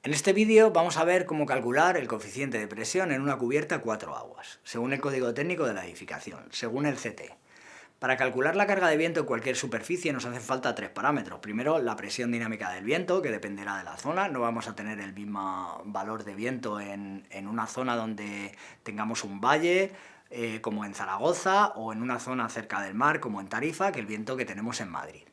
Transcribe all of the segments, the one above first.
En este vídeo vamos a ver cómo calcular el coeficiente de presión en una cubierta a 4 aguas, según el código técnico de la edificación, según el CT. Para calcular la carga de viento en cualquier superficie nos hacen falta tres parámetros. Primero, la presión dinámica del viento, que dependerá de la zona. No vamos a tener el mismo valor de viento en una zona donde tengamos un valle, como en Zaragoza, o en una zona cerca del mar, como en Tarifa, que el viento que tenemos en Madrid.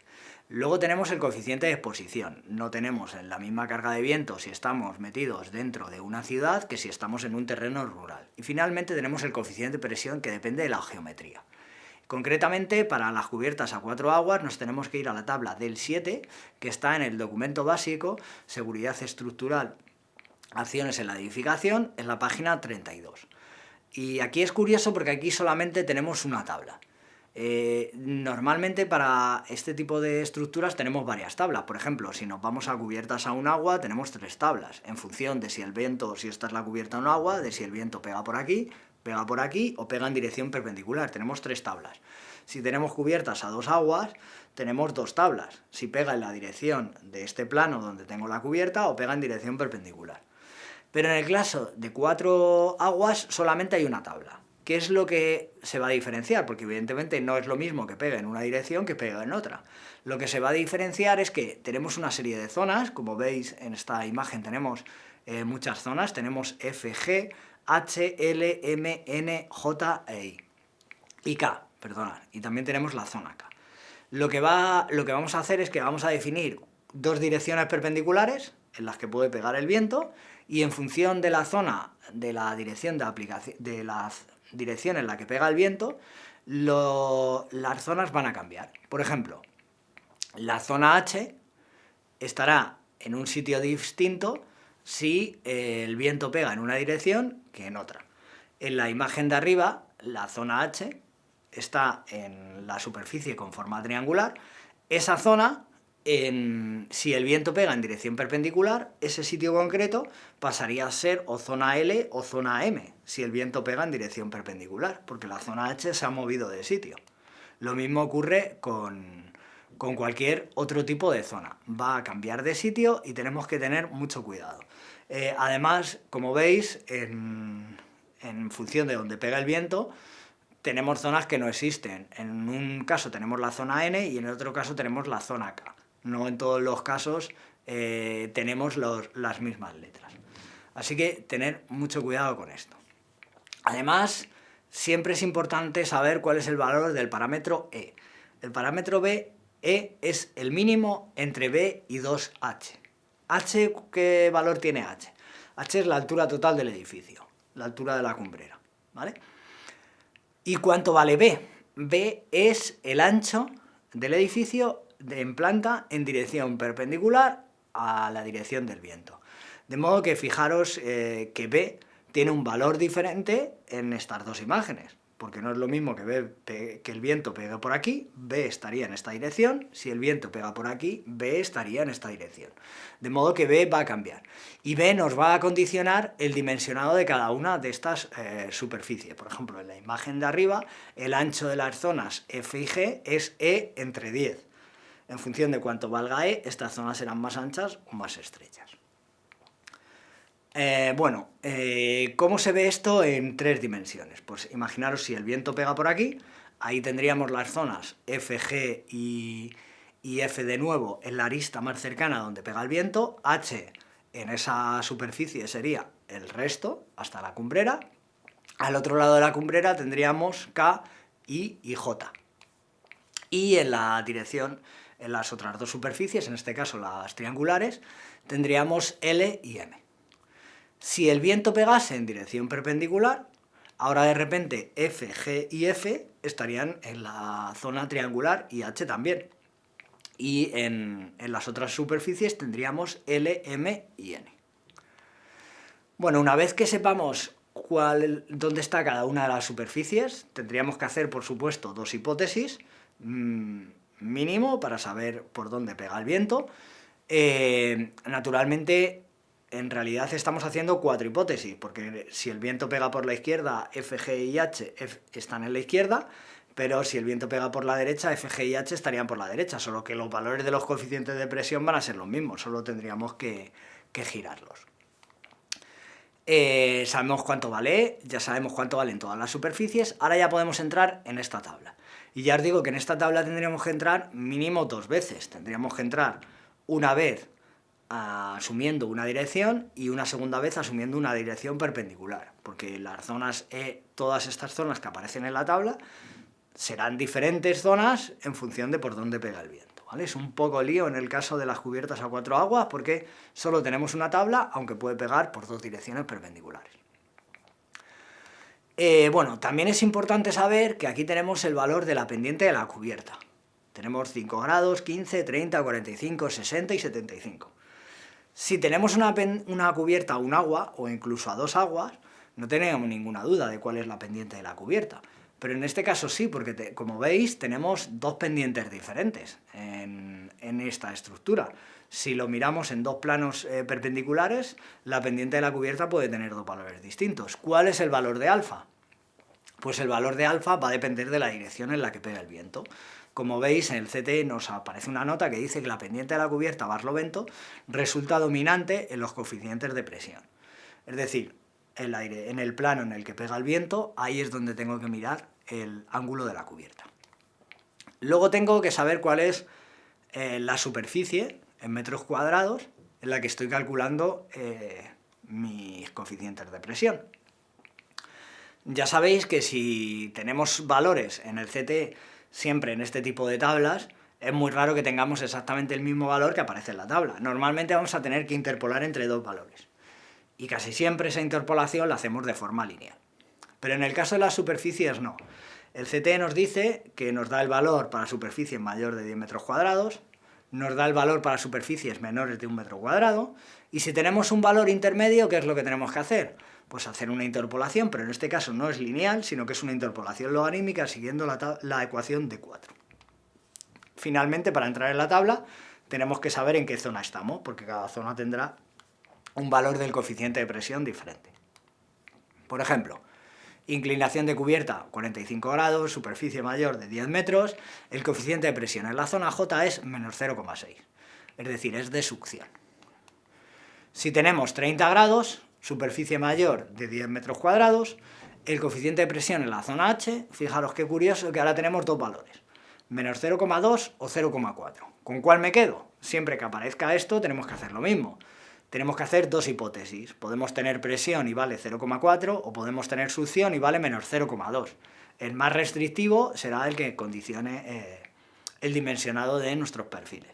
Luego tenemos el coeficiente de exposición. No tenemos la misma carga de viento si estamos metidos dentro de una ciudad que si estamos en un terreno rural. Y finalmente tenemos el coeficiente de presión, que depende de la geometría. Concretamente, para las cubiertas a 4 aguas nos tenemos que ir a la tabla del 7, que está en el documento básico Seguridad Estructural, Acciones en la Edificación, en la página 32. Y aquí es curioso porque aquí solamente tenemos una tabla. Normalmente para este tipo de estructuras tenemos varias tablas. Por ejemplo, si nos vamos a cubiertas a un agua, tenemos 3 tablas, en función de si el viento, si esta es la cubierta a un agua, de si el viento pega por aquí o pega en dirección perpendicular. Tenemos 3 tablas. Si tenemos cubiertas a 2 aguas, tenemos 2 tablas. Si pega en la dirección de este plano donde tengo la cubierta o pega en dirección perpendicular. Pero en el caso de 4 aguas solamente hay una tabla. ¿Qué es lo que se va a diferenciar? Porque evidentemente no es lo mismo que pegue en una dirección que pegue en otra. Lo que se va a diferenciar es que tenemos una serie de zonas, como veis en esta imagen tenemos muchas zonas, tenemos F, G, H, L, M, N, J, E, I. Y K, perdonad, y también tenemos la zona K. Lo que vamos a hacer es que vamos a definir 2 direcciones perpendiculares en las que puede pegar el viento, y en función de la zona, de la dirección de aplicación, de la dirección en la que pega el viento, las zonas van a cambiar. Por ejemplo, la zona H estará en un sitio distinto si el viento pega en una dirección que en otra. En la imagen de arriba, la zona H está en la superficie con forma triangular. Esa zona, si el viento pega en dirección perpendicular, ese sitio concreto pasaría a ser o zona L o zona M, si el viento pega en dirección perpendicular, porque la zona H se ha movido de sitio. Lo mismo ocurre con cualquier otro tipo de zona. Va a cambiar de sitio y tenemos que tener mucho cuidado. Además, como veis, en función de donde pega el viento, tenemos zonas que no existen. En un caso tenemos la zona N y en el otro caso tenemos la zona K. No en todos los casos tenemos las mismas letras. Así que tener mucho cuidado con esto. Además, siempre es importante saber cuál es el valor del parámetro E. El parámetro E es el mínimo entre B y 2H. H, ¿qué valor tiene H? H es la altura total del edificio, la altura de la cumbrera, ¿vale? ¿Y cuánto vale B? B es el ancho del edificio en planta en dirección perpendicular a la dirección del viento. De modo que fijaros que B tiene un valor diferente en estas dos imágenes, porque no es lo mismo que el viento pegue por aquí, B estaría en esta dirección, si el viento pega por aquí, B estaría en esta dirección. De modo que B va a cambiar. Y B nos va a condicionar el dimensionado de cada una de estas superficies. Por ejemplo, en la imagen de arriba, el ancho de las zonas F y G es E entre 10. En función de cuánto valga E, estas zonas serán más anchas o más estrechas. ¿Cómo se ve esto en 3 dimensiones? Pues imaginaros si el viento pega por aquí, ahí tendríamos las zonas F, G y F de nuevo en la arista más cercana donde pega el viento, H en esa superficie sería el resto, hasta la cumbrera, al otro lado de la cumbrera tendríamos K, I y J. Y en la dirección, en las otras 2 superficies, en este caso las triangulares, tendríamos L y M. Si el viento pegase en dirección perpendicular, ahora de repente F, G y F estarían en la zona triangular y H también. Y en las otras superficies tendríamos L, M y N. Bueno, una vez que sepamos dónde está cada una de las superficies, tendríamos que hacer, por supuesto, 2 hipótesis, mínimo, para saber por dónde pega el viento. Naturalmente, en realidad estamos haciendo 4 hipótesis, porque si el viento pega por la izquierda, F, G y H están en la izquierda, pero si el viento pega por la derecha, F, G y H estarían por la derecha, solo que los valores de los coeficientes de presión van a ser los mismos, solo tendríamos que que girarlos. Sabemos cuánto vale, ya sabemos cuánto valen todas las superficies, ahora ya podemos entrar en esta tabla. Y ya os digo que en esta tabla tendríamos que entrar mínimo 2 veces. Tendríamos que entrar una vez asumiendo una dirección y una segunda vez asumiendo una dirección perpendicular, porque las zonas todas estas zonas que aparecen en la tabla serán diferentes zonas en función de por dónde pega el viento, ¿vale? Es un poco lío en el caso de las cubiertas a 4 aguas porque solo tenemos una tabla, aunque puede pegar por 2 direcciones perpendiculares. Bueno, también es importante saber que aquí tenemos el valor de la pendiente de la cubierta. Tenemos 5 grados, 15, 30, 45, 60 y 75. Si tenemos una cubierta a un agua, o incluso a 2 aguas, no tenemos ninguna duda de cuál es la pendiente de la cubierta. Pero en este caso sí, porque como veis tenemos 2 pendientes diferentes en esta estructura. Si lo miramos en 2 planos perpendiculares, la pendiente de la cubierta puede tener 2 valores distintos. ¿Cuál es el valor de alfa? Pues el valor de alfa va a depender de la dirección en la que pega el viento. Como veis, en el CT nos aparece una nota que dice que la pendiente de la cubierta barlovento resulta dominante en los coeficientes de presión. Es decir, en el plano en el que pega el viento, ahí es donde tengo que mirar el ángulo de la cubierta. Luego tengo que saber cuál es la superficie en metros cuadrados en la que estoy calculando mis coeficientes de presión. Ya sabéis que si tenemos valores en el CT siempre en este tipo de tablas, es muy raro que tengamos exactamente el mismo valor que aparece en la tabla. Normalmente vamos a tener que interpolar entre 2 valores. Y casi siempre esa interpolación la hacemos de forma lineal. Pero en el caso de las superficies no. El CT nos dice que nos da el valor para superficies mayor de 10 metros cuadrados, nos da el valor para superficies menores de 1 metro cuadrado, y si tenemos un valor intermedio, ¿qué es lo que tenemos que hacer? Pues hacer una interpolación, pero en este caso no es lineal, sino que es una interpolación logarítmica siguiendo la ecuación de 4. Finalmente, para entrar en la tabla, tenemos que saber en qué zona estamos, porque cada zona tendrá un valor del coeficiente de presión diferente. Por ejemplo, inclinación de cubierta 45 grados, superficie mayor de 10 metros, el coeficiente de presión en la zona J es menos 0,6, es decir, es de succión. Si tenemos 30 grados, superficie mayor de 10 metros cuadrados, el coeficiente de presión en la zona H, fijaros qué curioso que ahora tenemos 2 valores, menos 0,2 o 0,4. ¿Con cuál me quedo? Siempre que aparezca esto tenemos que hacer lo mismo. Tenemos que hacer 2 hipótesis. Podemos tener presión y vale 0,4 o podemos tener succión y vale menos 0,2. El más restrictivo será el que condicione el dimensionado de nuestros perfiles.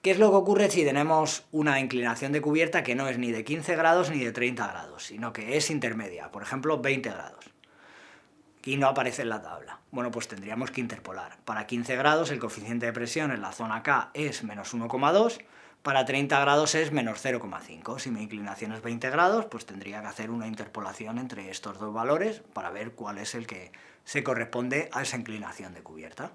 ¿Qué es lo que ocurre si tenemos una inclinación de cubierta que no es ni de 15 grados ni de 30 grados, sino que es intermedia, por ejemplo 20 grados, y no aparece en la tabla? Bueno, pues tendríamos que interpolar. Para 15 grados el coeficiente de presión en la zona K es menos 1,2, para 30 grados es menos 0,5. Si mi inclinación es 20 grados, pues tendría que hacer una interpolación entre estos 2 valores para ver cuál es el que se corresponde a esa inclinación de cubierta.